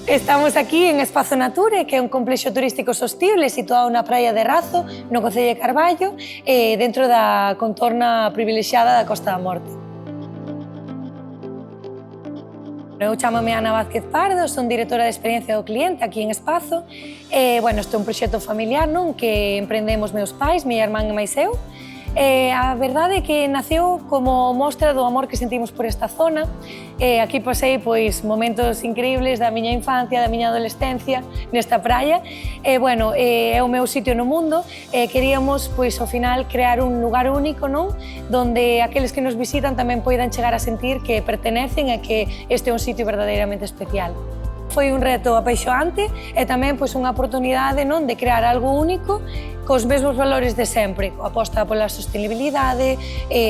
Estamos aquí en Espazo Nature, que é un complexo turístico sostible situado na praia de Razo, no concello de Carballo, dentro da contorna privilexiada da Costa da Morte. Eu chámame Ana Vázquez Pardo, son directora de experiencia do cliente aquí en Espazo. Este é un proxecto familiar que emprendemos meus pais, miña irmán e máis eu. A verdade é que naceu como mostra do amor que sentimos por esta zona. Aquí pasei momentos increíbles da miña infancia, da miña adolescencia nesta praia. É o meu sitio no mundo. Queríamos, ao final, crear un lugar único, donde aqueles que nos visitan tamén poidan chegar a sentir que pertenecen e que este é un sitio verdadeiramente especial. Foi un reto apaixoante e tamén unha oportunidade de crear algo único cos mesmos valores de sempre, a aposta pola sostenibilidade,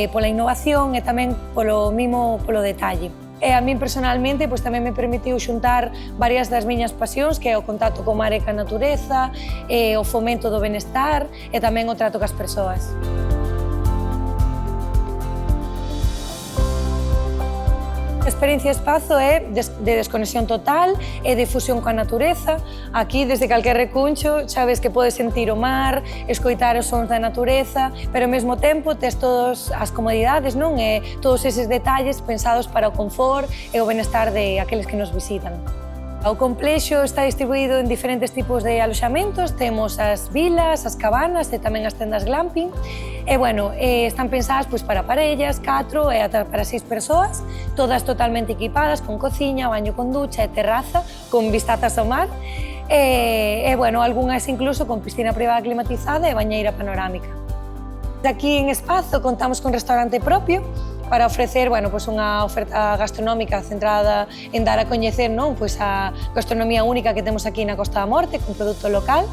pola innovación e tamén polo mimo polo detalle. E a min personalmente tamén me permitiu xuntar varias das miñas pasións, que é o contacto co mar e ca natureza, o fomento do benestar e tamén o trato cas persoas. A experiencia Espazo é de desconexión total e de fusión coa natureza. Aquí, desde calquer recuncho, sabes que podes sentir o mar, escoitar os sons da natureza, pero ao mesmo tempo tes todas as comodidades e todos eses detalles pensados para o confort e o benestar de aqueles que nos visitan. O complexo está distribuído en diferentes tipos de aloxamentos. Temos as vilas, as cabanas e tamén as tendas glamping. Están pensadas para parellas, 4 e ata para 6 persoas, todas totalmente equipadas, con cociña, baño con ducha e terraza, con vistazas ao mar. Algunhas incluso con piscina privada climatizada e bañeira panorámica. Aquí en Espazo contamos con restaurante propio para ofrecer unha oferta gastronómica centrada en dar a coñecer a gastronomía única que temos aquí na Costa da Morte, con produto local.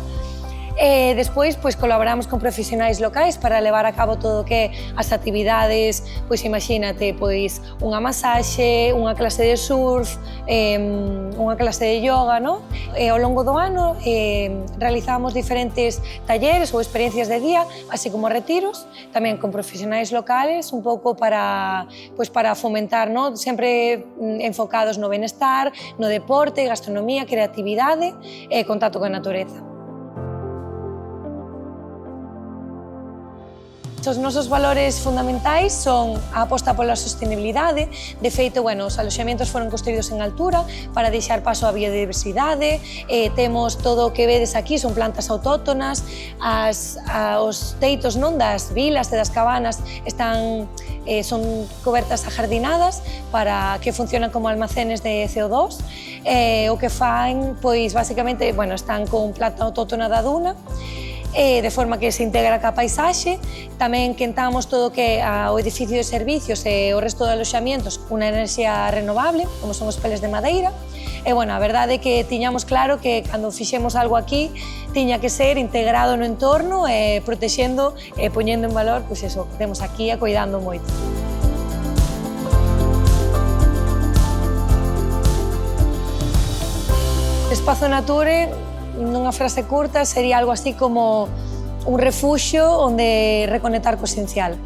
Despois colaboramos con profesionais locais para levar a cabo todo o que as actividades, imagínate, unha masaxe, unha clase de surf, unha clase de yoga, Ao longo do ano realizamos diferentes talleres ou experiencias de día, así como retiros, tamén con profesionais locales, un pouco para fomentar, sempre enfocados no benestar, no deporte, gastronomía, creatividade e contacto coa natureza. Os nosos valores fundamentais son a aposta pola sostenibilidade. De feito, os aloxamentos foron construídos en altura para deixar paso á biodiversidade. Temos todo o que vedes aquí, son plantas autóctonas. Os teitos das vilas e das cabanas son cobertas ajardinadas para que funcionan como almacenes de CO2. O que fan, basicamente, están con planta autóctona da duna, de forma que se integra ca paisaxe. Tamén quentamos todo o que é o edificio de servicios e o resto de aloxamentos con unha enerxía renovable, como son os peles de madeira. A verdade é que tiñamos claro que cando fixemos algo aquí tiña que ser integrado no entorno e protexendo e poñendo en valor eso que temos aquí e coidando moito. Espazo Nature, nunha frase curta, sería algo así como un refuxio onde reconectar co esencial.